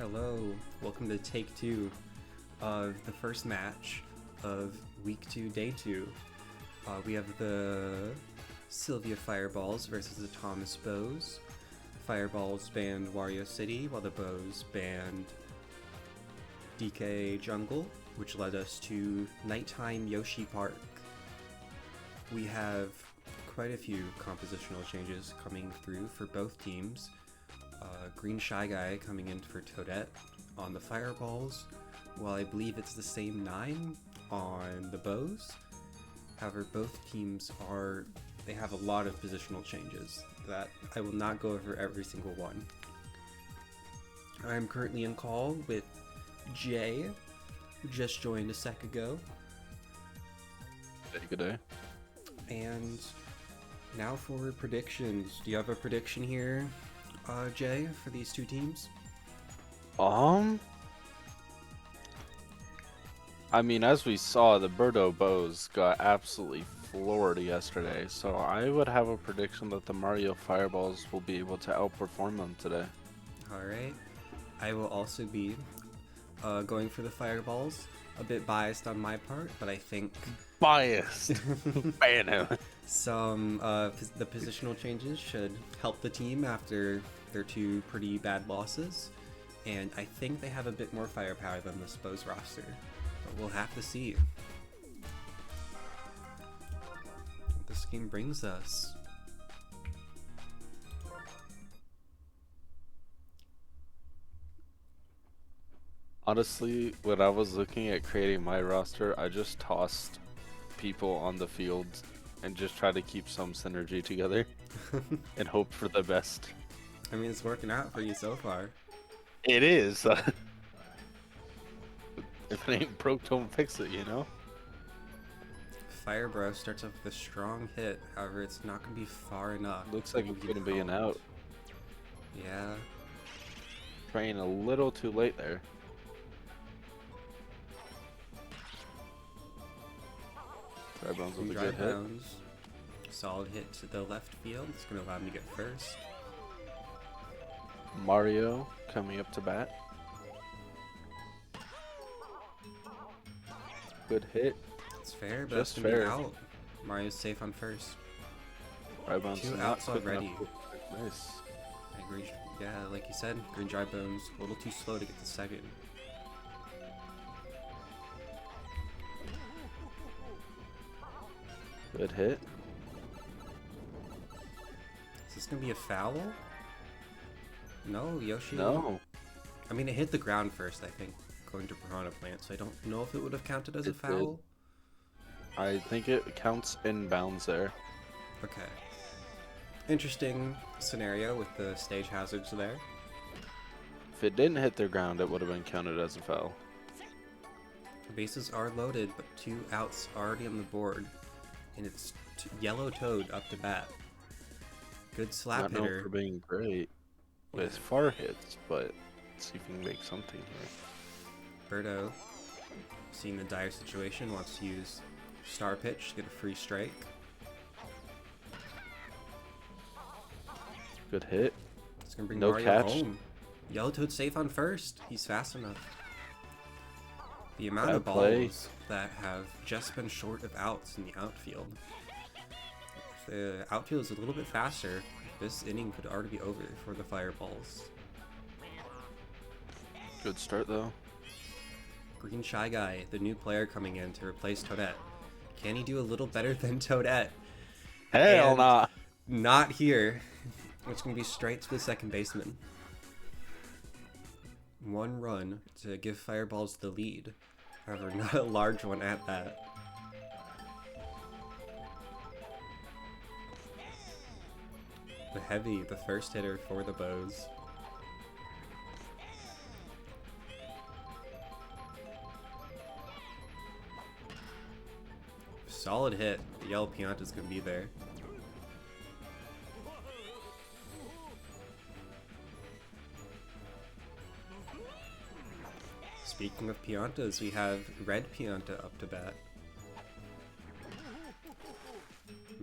Hello, welcome to take two of the first match of week 2, day 2. We have the Sylvia Fireballs versus the Thomas Bows. Fireballs banned Wario City, while the Bows banned DK Jungle, which led us to Nighttime Yoshi Park. We have quite a few compositional changes coming through for both teams. Green Shy Guy coming in for Toadette on the Fireballs, while I believe it's the same 9 on the Bows. However, both teams they have a lot of positional changes that I will not go over every single one. I'm currently in call with Jay, who just joined a sec ago. Good day. And now for predictions. Do you have a prediction here, Jay, for these two teams? I mean, as we saw, the Birdo Bows got absolutely floored yesterday, so I would have a prediction that the Mario Fireballs will be able to outperform them today. Alright. I will also be going for the Fireballs. A bit biased on my part, but I think Biased! Ban him! the positional changes should help the team after their 2 pretty bad losses, and I think they have a bit more firepower than the Bows roster, but we'll have to see what this game brings us. Honestly, when I was looking at creating my roster, I just tossed people on the field and just tried to keep some synergy together and hope for the best. I mean, it's working out for you so far. It is. If it ain't broke, don't fix it, you know? Firebro starts off with a strong hit, however it's not going to be far enough. Looks like it's gonna be an out. Yeah. Trying a little too late there. Dry Bones with a Dry good hit. Bones. Solid hit to the left field. It's going to allow him to get first. Mario coming up to bat. Good hit. It's fair, but Just that's going to be fair. out. Mario's safe on first. Dry Bones 2 not outs quick enough. already. Nice. I agree. Yeah, like you said, Green Dry Bones a little too slow to get the second. Good hit. Is this going to be a foul? No, Yoshi. No. I mean, it hit the ground first, I think, going to Piranha Plant, so I don't know if it would have counted as a It did. foul. I think it counts inbounds there. Okay. Interesting scenario with the stage hazards there. If it didn't hit the ground, it would have been counted as a foul. The bases are loaded, but 2 outs already on the board, and it's Yellow Toad up to bat. Good slap Not known hitter. for being great with far hits, but let's see if we can make something here. Birdo, seeing the dire situation, wants to use Star Pitch to get a free strike. Good hit. It's gonna bring No Mario catch. home. Yellow Toad safe on first. He's fast enough. The amount Bad of play. balls that have just been short of outs in the outfield. If the outfield is a little bit faster, this inning could already be over for the Fireballs. Good start though. Green Shy Guy, the new player coming in to replace Toadette. Can he do a little better than Toadette? Hell And nah. Not here. It's going to be straight to the second baseman. 1 run to give Fireballs the lead. However, not a large one at that. The Heavy, the first hitter for the Bows. Solid hit. The Yellow Pianta's going to be there. Speaking of Piantas, we have Red Pianta up to bat.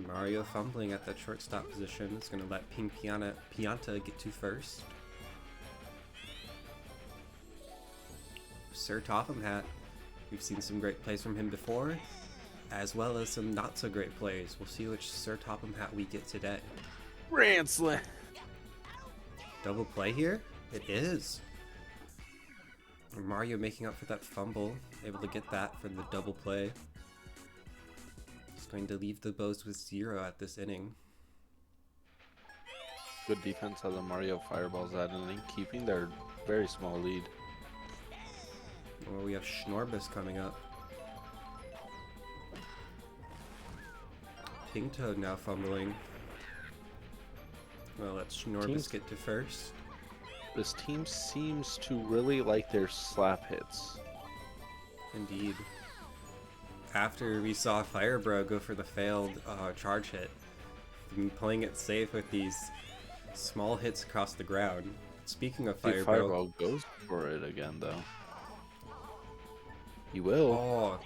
Mario fumbling at that shortstop position is going to let Pink Pianta get to first. Sir Topham Hat. We've seen some great plays from him before, as well as some not so great plays. We'll see which Sir Topham Hat we get today. Grand Slam. Double play here? It is. Mario making up for that fumble, able to get that for the double play. He's going to leave the Bows with 0 at this inning. Good defense of the Mario Fireballs that inning, keeping their very small lead. Well, we have Schnorbus coming up. Pink Toad now fumbling. Well, let Schnorbus get to first. This team seems to really like their slap hits. Indeed. After we saw Firebro go for the failed charge hit, been playing it safe with these small hits across the ground. Speaking of Firebro, Firebro goes for it again, though. He will. Oh,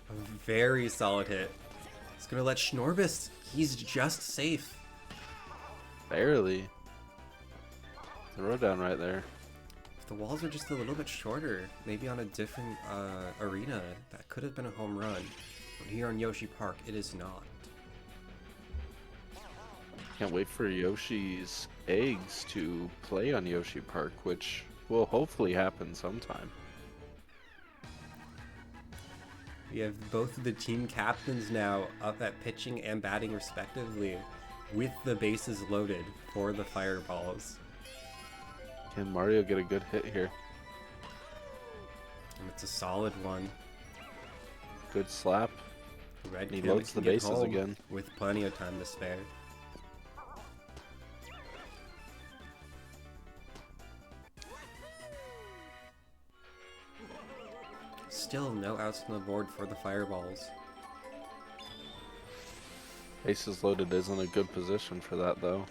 a very solid hit. It's gonna let Schnorbus. He's just safe. Barely. Throw down right there. If the walls are just a little bit shorter, maybe on a different arena, that could have been a home run. But here on Yoshi Park, it is not. Can't wait for Yoshi's eggs to play on Yoshi Park, which will hopefully happen sometime. We have both of the team captains now up at pitching and batting respectively, with the bases loaded for the Fireballs. Can Mario get a good hit here? And it's a solid one. Good slap. Red He Panda loads can the get bases home again. with plenty of time to spare. Still no outs on the board for the Fireballs. Bases loaded isn't a good position for that, though.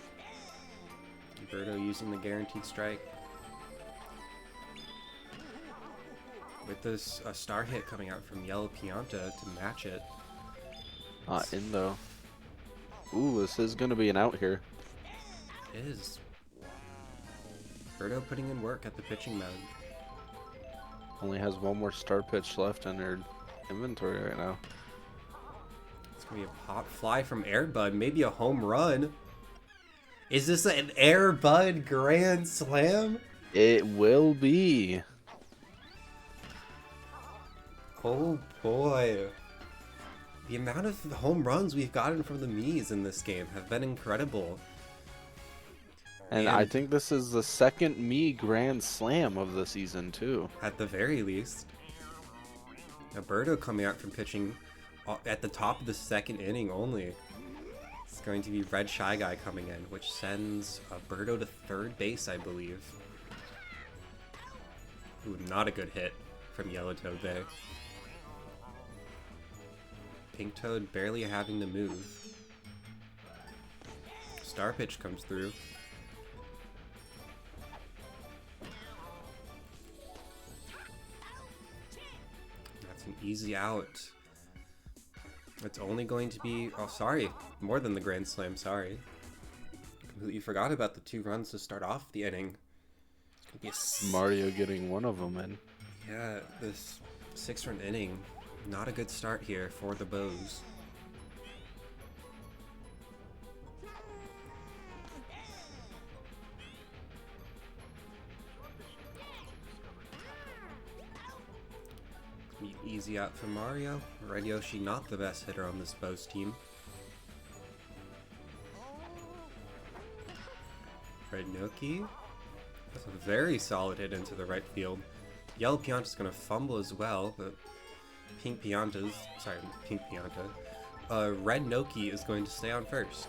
Birdo using the guaranteed strike. With this star hit coming out from Yellow Pianta to match it. Not in, though. Ooh, this is going to be an out here. It is. Birdo putting in work at the pitching mound. Only has one more star pitch left in her inventory right now. It's going to be a pop fly from Airbud. Maybe a home run. Is this an Airbud Grand Slam? It will be. Oh boy. The amount of home runs we've gotten from the Miis in this game have been incredible. And I think this is the second Mii Grand Slam of the season, too. At the very least. Birdo coming out from pitching at the top of the second inning only. It's going to be Red Shy Guy coming in, which sends Birdo to third base, I believe. Ooh, not a good hit from Yellow Toad there. Pink Toad barely having to move. Star pitch comes through. That's an easy out. It's only going to be, oh sorry, more than the Grand Slam, sorry. Completely forgot about the 2 runs to start off the inning. It's gonna be a Mario getting one of them in. Yeah, this 6-run inning, not a good start here for the Bows. Easy out for Mario. Red Yoshi not the best hitter on this Bows team. Red Noki. That's a very solid hit into the right field. Yellow Pianta's gonna fumble as well, but Pink Pianta's, sorry, Pink Pianta. Red Noki is going to stay on first.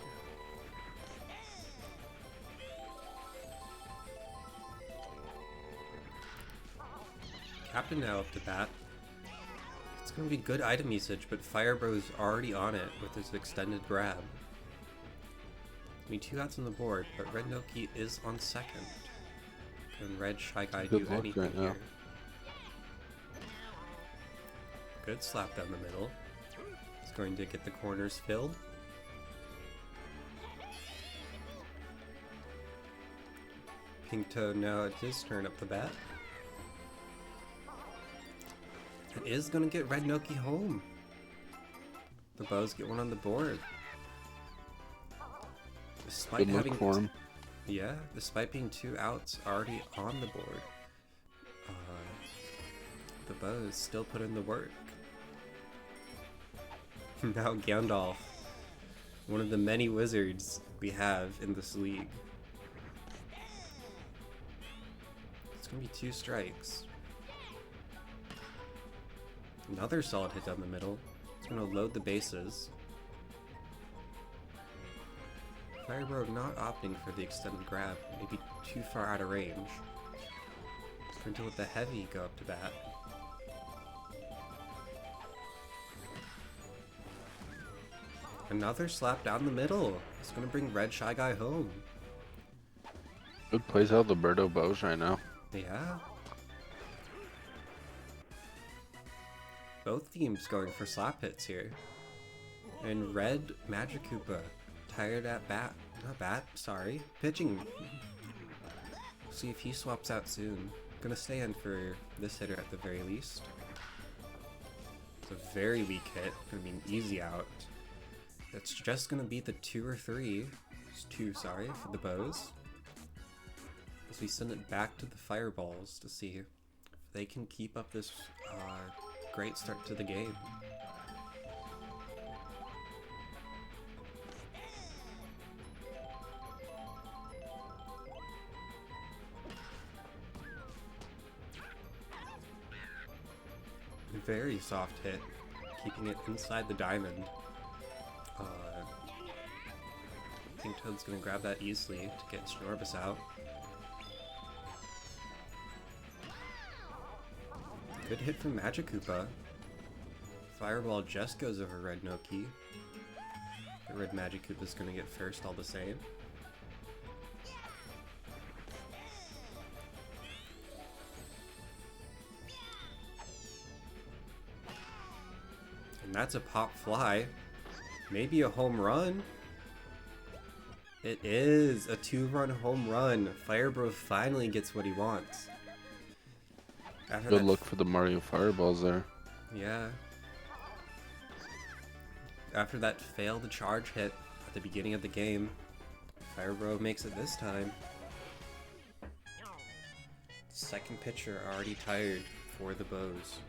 Captain now up to bat. It's going to be good item usage, but Firebro's already on it with his extended grab. I mean, 2 outs on the board, but Red Noki is on second. Can Red Shy Guy do anything right here? now. Good slap down the middle. He's going to get the corners filled. Pink Toad now it's his turn up the bat. is going to get Red Noki home. The Bows get one on the board. Despite Good luck having for him. Yeah, despite being 2 outs already on the board, the Bows still put in the work. Now Gandalf, one of the many wizards we have in this league. It's gonna be 2 strikes. Another solid hit down the middle. It's gonna load the bases. Firebro not opting for the extended grab, maybe too far out of range. It's going to let the heavy go up to bat. Another slap down the middle. It's going to bring Red Shy Guy home. Good plays out the Birdo Bows right now. Yeah. Both teams going for slap hits here. And Red Magikoopa tired at bat. Not bat, sorry. Pitching. See if he swaps out soon. Gonna stay in for this hitter at the very least. It's a very weak hit. Gonna be an easy out. That's just gonna be the 2 or 3. It's 2, sorry, for the Bows. As we send it back to the Fireballs to see if they can keep up this great start to the game. Very soft hit, keeping it inside the diamond. I think Toad's gonna grab that easily to get Snorbus out. Good hit from Magikoopa. Fireball just goes over Red Noki. The Red Magikoopa's gonna get first all the same. And that's a pop fly. Maybe a home run. It is a 2-run home run. Firebro finally gets what he wants. Good luck for the Mario Fireballs there. Yeah. After that failed charge hit at the beginning of the game, Firebro makes it this time. Second pitcher already tired for the Bows.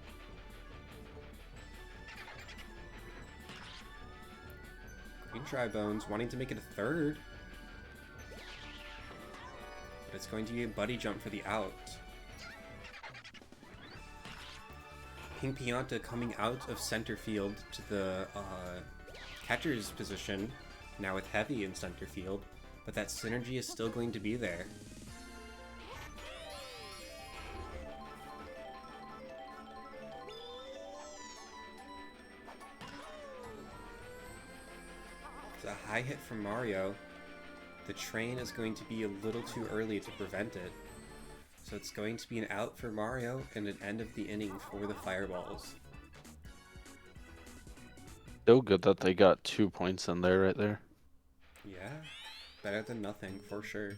Green Tri-Bones wanting to make it a third. But it's going to be a buddy jump for the out. Pink Pianta coming out of center field to the catcher's position, now with Heavy in center field, but that synergy is still going to be there. It's a high hit from Mario. The train is going to be a little too early to prevent it. So it's going to be an out for Mario and an end of the inning for the Fireballs. So good that they got 2 points in there right there. Yeah, better than nothing for sure.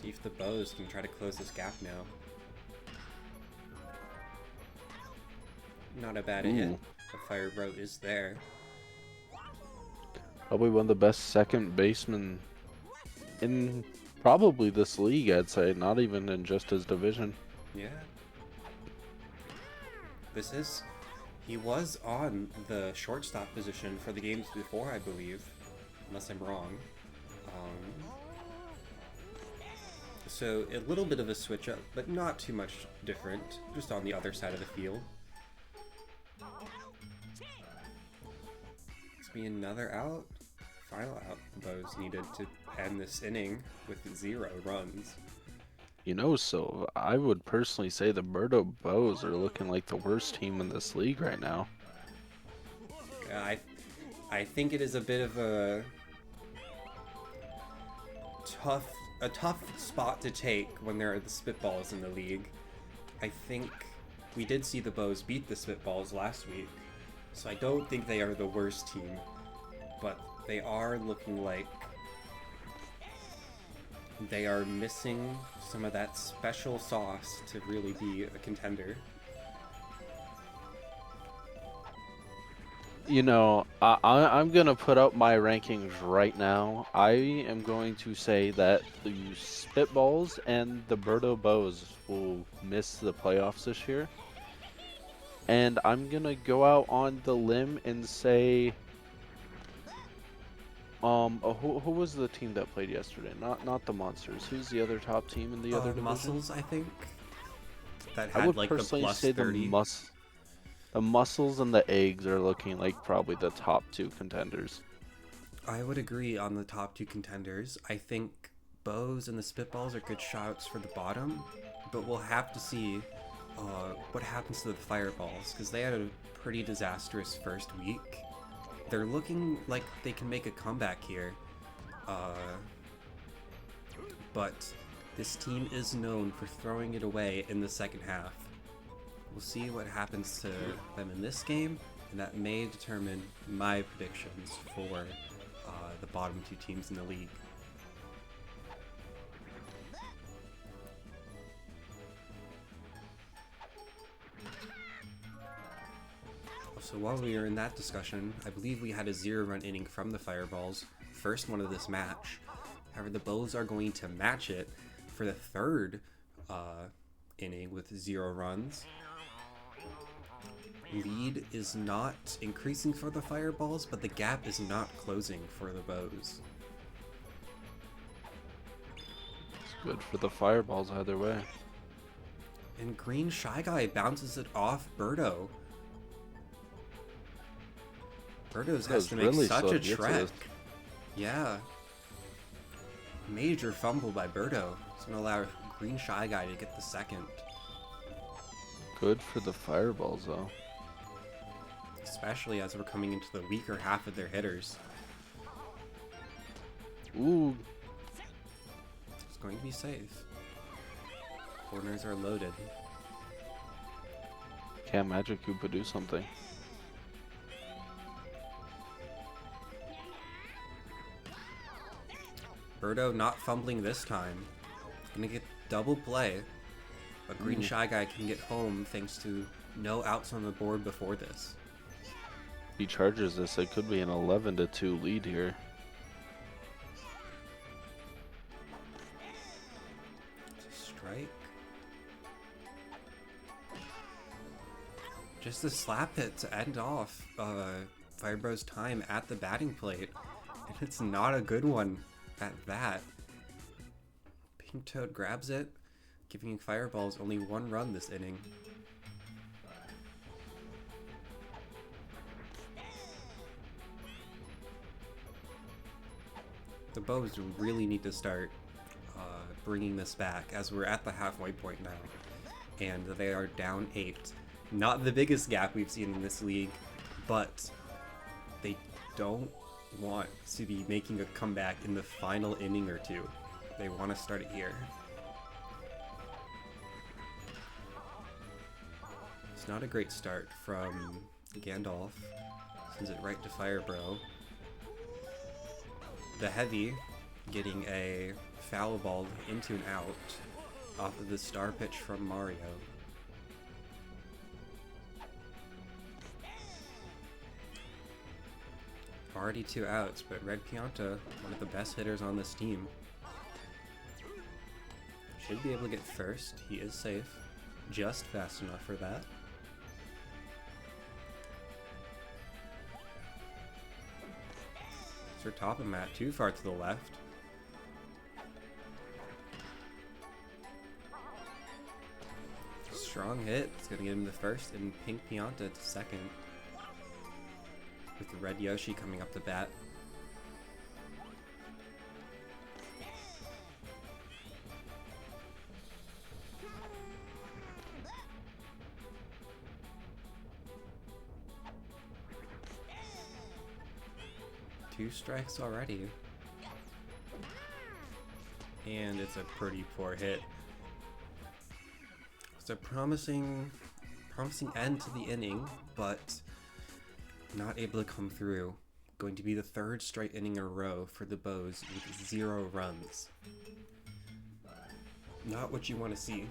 See if the Bows can try to close this gap now. Not a bad hit. The Firebro is there. Probably one of the best second basemen in probably this league, I'd say, not even in just his division. Yeah. He was on the shortstop position for the games before, I believe, unless I'm wrong. So a little bit of a switch up, but not too much different, just on the other side of the field. It's be another out. Final out the Bows needed to end this inning with 0 runs. You know, so I would personally say the Birdo Bows are looking like the worst team in this league right now. Yeah, I think it is a bit of a tough spot to take when there are the Spitballs in the league. I think we did see the Bows beat the Spitballs last week, so I don't think they are the worst team, but they are looking like they are missing some of that special sauce to really be a contender. You know, I'm gonna put up my rankings right now. I am going to say that the Spitballs and the Birdo Bows will miss the playoffs this year. And I'm gonna go out on the limb and say, who was the team that played yesterday? Not the Monsters. Who's the other top team in the other division? Muscles, I think, that I had would like the personally plus say 30. the Muscles and the Eggs are looking like probably the top two contenders. I would agree on the top two contenders. I think Bows and the Spitballs are good shouts for the bottom, but we'll have to see what happens to the Fireballs, because they had a pretty disastrous first week. They're looking like they can make a comeback here, but this team is known for throwing it away in the second half. We'll see what happens to them in this game, and that may determine my predictions for the bottom two teams in the league. So while we were in that discussion, I believe we had a 0-run inning from the Fireballs, first one of this match. However, the Bows are going to match it for the third inning with 0 runs. Lead is not increasing for the Fireballs, but the gap is not closing for the Bows. It's good for the Fireballs either way. And Green Shy Guy bounces it off Birdo. Birdo's has to make really such slow a to get to trek. this. Yeah. Major fumble by Birdo. It's going to allow Green Shy Guy to get the second. Good for the Fireballs, though. Especially as we're coming into the weaker half of their hitters. Ooh. It's going to be safe. Corners are loaded. Can't Magic Koopa do something? Birdo not fumbling this time. Gonna get double play. But Green Shy Guy can get home thanks to no outs on the board before this. If he charges this, it could be an 11-2 lead here. Strike. Just a slap hit to end off Firebro's time at the batting plate. And it's not a good one at that. Pink Toad grabs it, giving Fireballs only 1 run this inning. The Bows really need to start bringing this back, as we're at the halfway point now, and they are down 8. Not the biggest gap we've seen in this league, but they don't want to be making a comeback in the final inning or two. They want to start it here. It's not a great start from Gandalf. Sends it right to Firebro. The heavy getting a foul ball into an out off of the star pitch from Mario. Already 2 outs, but Red Pianta, one of the best hitters on this team, should be able to get first. He is safe, just fast enough for that. Sir Topham Matt too far to the left. Strong hit. It's going to get him to first and Pink Pianta to second. With the Red Yoshi coming up to bat. Two strikes already. And it's a pretty poor hit. It's a promising end to the inning, but not able to come through. Going to be the 3rd straight inning in a row for the Bows with 0 runs. Not what you want to see.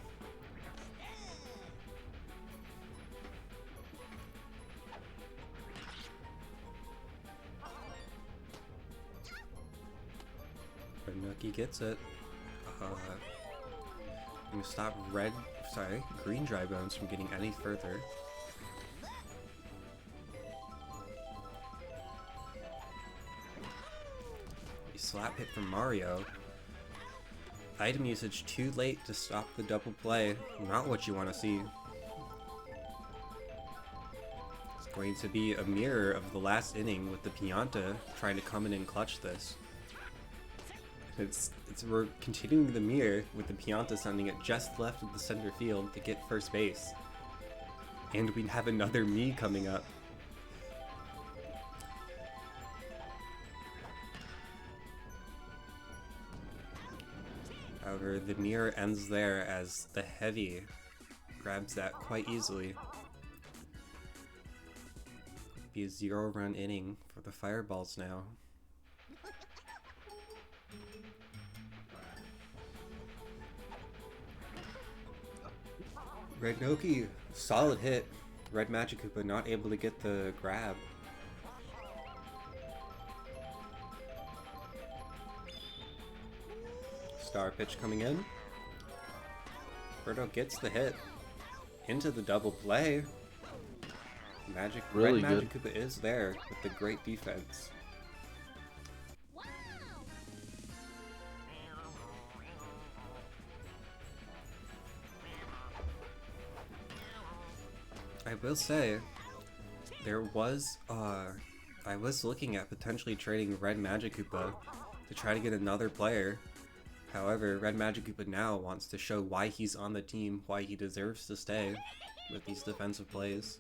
gets it. I'm gonna stop green dry bones from getting any further. Slap hit from Mario. Item usage too late to stop the double play. Not what you want to see. It's going to be a mirror of the last inning with the Pianta trying to come in and clutch this. We're continuing the mirror with the Pianta sending it just left of the center field to get first base. And we have another me coming up. However, the mirror ends there as the heavy grabs that quite easily. Be a 0-run inning for the Fireballs now. Red Noki, solid hit. Red Magikoopa not able to get the grab. Star pitch coming in. Birdo gets the hit. Into the double play. Really Red good. Magikoopa is there with the great defense. I will say, I was looking at potentially trading Red Magikoopa to try to get another player. However, Red Magikoopa now wants to show why he's on the team, why he deserves to stay with these defensive plays.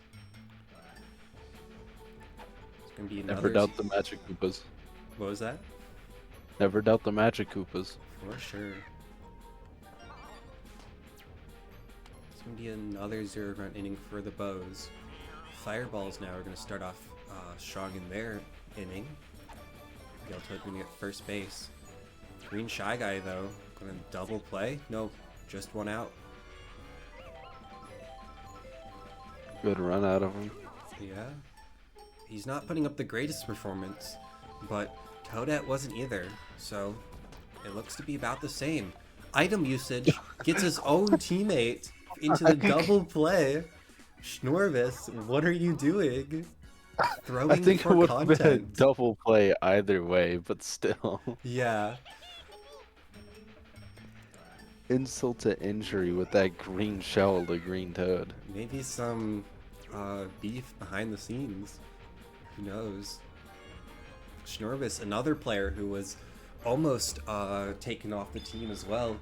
It's gonna be another. Never doubt the Magikoopas. What was that? Never doubt the Magikoopas. For sure. It's gonna be another 0-run inning for the Bows. Fireballs now are gonna start off strong in their inning. Galtoad gonna get first base. Green Shy Guy though, gonna double play? No, just one out. Good run out of him. Yeah. He's not putting up the greatest performance, but Toadette wasn't either, so it looks to be about the same. Item usage gets his own teammate into the double play. Schnorvis, what are you doing? Throwing I think it for would have been a content. double play either way, but still. Yeah. Insult to injury with that green shell, the green toad. Maybe some beef behind the scenes. Who knows? Schnorvis, another player who was almost taken off the team as well.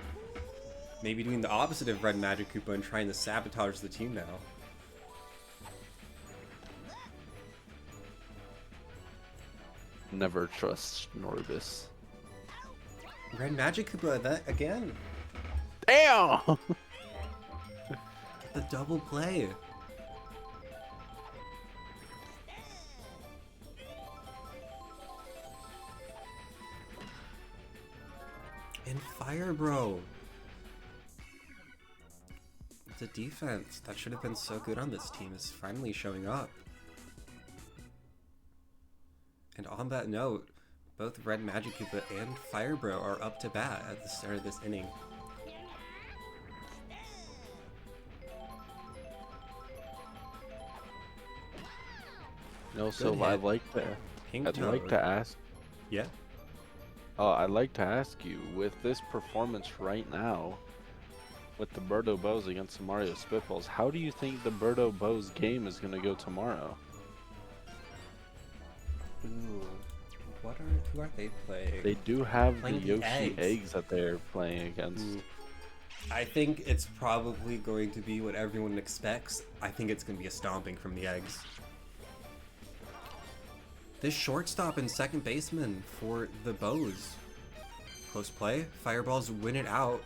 Maybe doing the opposite of Red Magikoopa and trying to sabotage the team now. Never trust Schnorvis. Red Magikoopa, that again. Damn! The double play. And Fire Bro. The defense that should have been so good on this team is finally showing up. And on that note, both Red Magikoopa and Fire Bro are up to bat at the start of this inning. No, so Good I'd hit. like to. Pink I'd like Toad. to ask. Yeah? I'd like to ask you, with this performance right now, with the Birdo Bows against the Mario Spitballs, how do you think the Birdo Bows game is going to go tomorrow? Ooh. Who are they playing? They do have the Playing the Yoshi eggs. eggs that they're playing against. Ooh. I think it's probably going to be what everyone expects. I think it's going to be a stomping from the eggs. This shortstop and second baseman for the Bows. Close play. Fireballs win it out.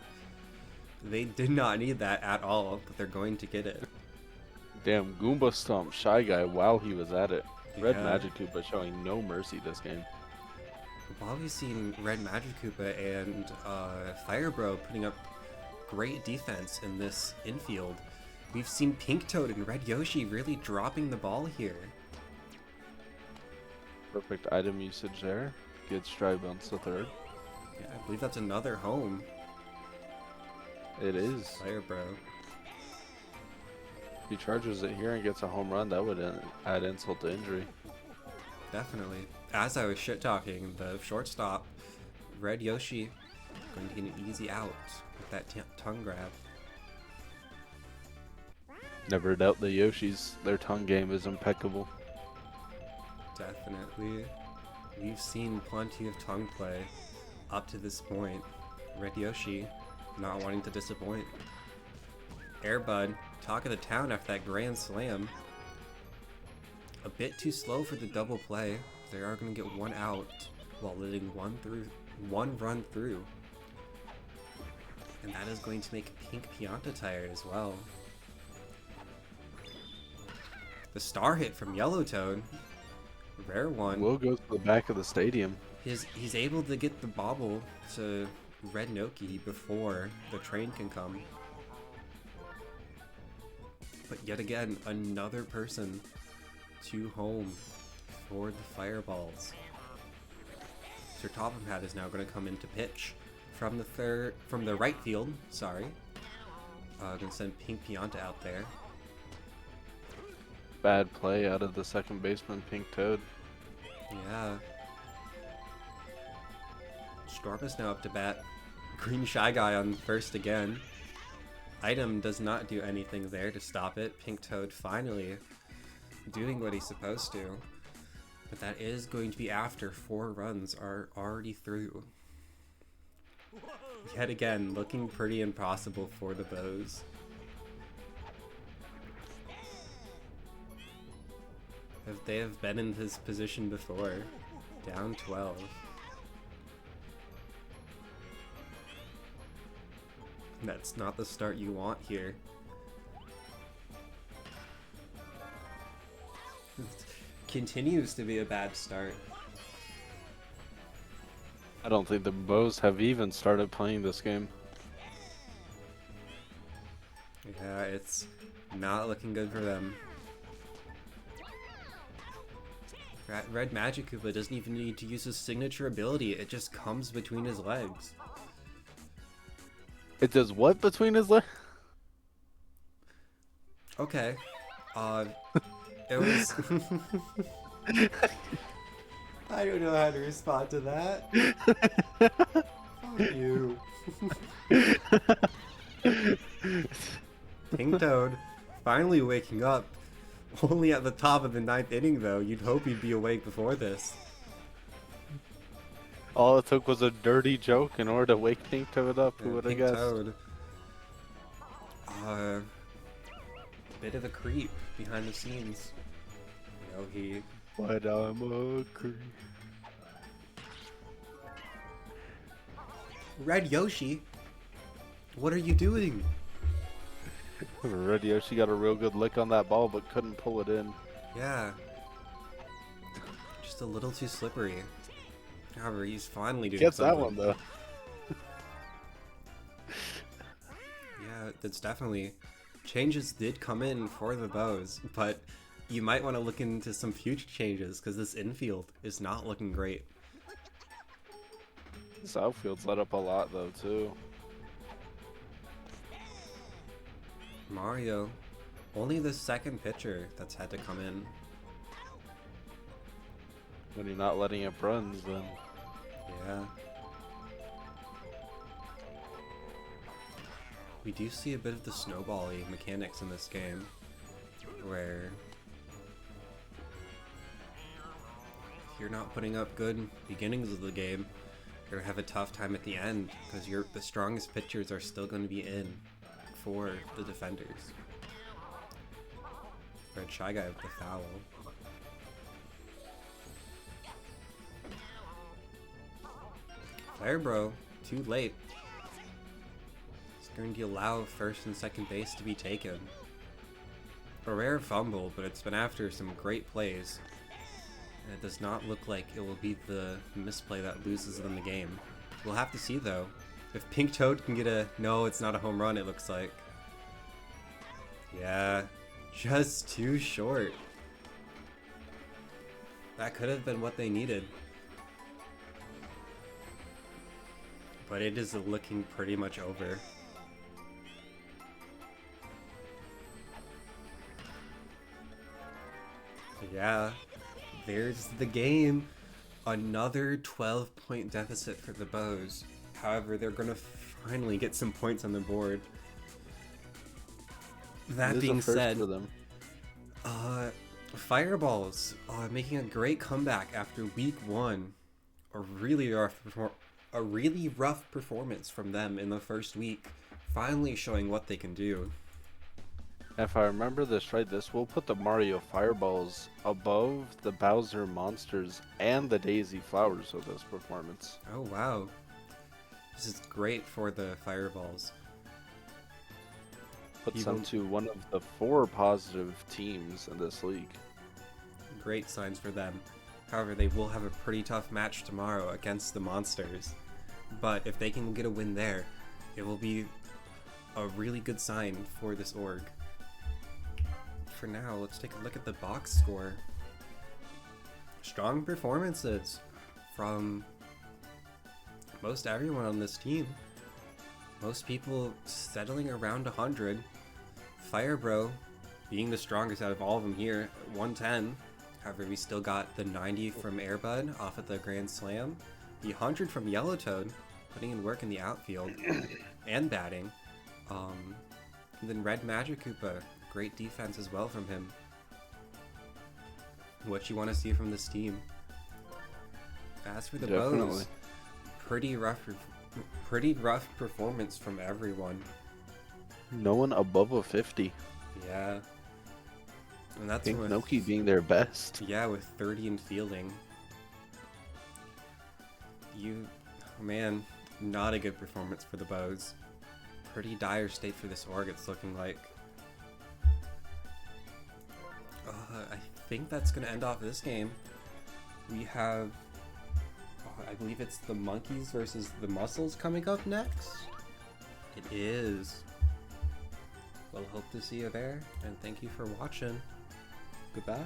They did not need that at all, but they're going to get it. Damn, Goomba stomped Shy Guy while he was at it. Red Yeah. Magikoopa showing no mercy this game. While we've seen Red Magikoopa and Fire Bro putting up great defense in this infield, we've seen Pink Toad and Red Yoshi really dropping the ball here. Perfect item usage there. Good stride bounce to third. Yeah, I believe that's another home. It is. Fire Bro. If he charges it here and gets a home run, that would add insult to injury. Definitely. As I was shit talking, the shortstop, Red Yoshi, going to get an easy out with that tongue grab. Never doubt the Yoshis. Their tongue game is impeccable. Definitely. We've seen plenty of tongue play up to this point. Red Yoshi not wanting to disappoint. Airbud, talk of the town after that grand slam. A bit too slow for the double play. They are going to get one out while letting one run through. And that is going to make Pink Pianta tired as well. The star hit from Yellowtoad. Rare one. Will goes to the back of the stadium. He's able to get the bobble to Red Noki before the train can come. But yet again, another person to home for the Fireballs. Sir Topham Hat is now going to come into pitch from the right field. Sorry, going to send Pink Pianta out there. Bad play out of the second baseman, Pink Toad. Yeah. Storm is now up to bat. Green Shy Guy on first again. Item does not do anything there to stop it. Pink Toad finally doing what he's supposed to. But that is going to be after 4 runs are already through. Yet again, looking pretty impossible for the Bows. They have been in this position before. Down 12. That's not the start you want here. Continues to be a bad start. I don't think the Bows have even started playing this game. Yeah, it's not looking good for them. Red Magic Koopa doesn't even need to use his signature ability, it just comes between his legs. It does what between his legs? Okay. It was... I don't know how to respond to that. Fuck you. Pink Toad finally waking up. Only at the top of the 9th inning, though. You'd hope he'd be awake before this. All it took was a dirty joke in order to wake Pink Toad up. Who would have guessed? Toad. Bit of a creep behind the scenes. You know, he... But I'm a creep. Red Yoshi? What are you doing? Red Yoshi got a real good lick on that ball, but couldn't pull it in. Yeah. Just a little too slippery. However, he's finally doing Gets something. that one, though. Yeah, that's definitely... Changes did come in for the Bows, but you might want to look into some future changes, because this infield is not looking great. This outfield's let up a lot, though, too. Mario, only the second pitcher that's had to come in. When you're not letting up runs, then... Yeah. We do see a bit of the snowball-y mechanics in this game, where if you're not putting up good beginnings of the game, you're gonna have a tough time at the end, because the strongest pitchers are still going to be in for the defenders. Red Shy Guy with the foul. Fire Bro, too late. It's going to allow first and second base to be taken. A rare fumble, but it's been after some great plays. And it does not look like it will be the misplay that loses them the game. We'll have to see though. If Pink Toad can get a... No, it's not a home run, it looks like. Yeah, just too short. That could have been what they needed. but it is looking pretty much over. Yeah, there's the game. Another 12-point deficit for the Bows. However, they're going to finally get some points on the board. That being said, for them. Fireballs making a great comeback after week 1. A really rough performance from them in the first week, finally showing what they can do. If I remember this right, this will put the Mario Fireballs above the Bowser Monsters and the Daisy Flowers with this performance. Oh wow, this is great for the Fireballs. Puts them to one of the 4 positive teams in this league. Great signs for them. However, they will have a pretty tough match tomorrow against the Monsters. But if they can get a win there, it will be a really good sign for this org. For now, let's take a look at the box score. Strong performances from most everyone on this team. Most people settling around 100. Firebro being the strongest out of all of them here, 110. However, we still got the 90 from Airbud off at the Grand Slam. The 100 from Yellowtoad, putting in work in the outfield and batting. And then Red Magic Koopa, great defense as well from him. What you want to see from this team? As for the Bows, pretty rough performance from everyone. No one above a 50. Yeah. And that's Pink with Noki being their best. Yeah, with 30 in fielding. Man, not a good performance for the Bows. Pretty dire state for this org, it's looking like. I think that's going to end off this game. We have, I believe it's the Monkeys versus the Muscles coming up next. It is. Well, hope to see you there, and thank you for watching. Goodbye.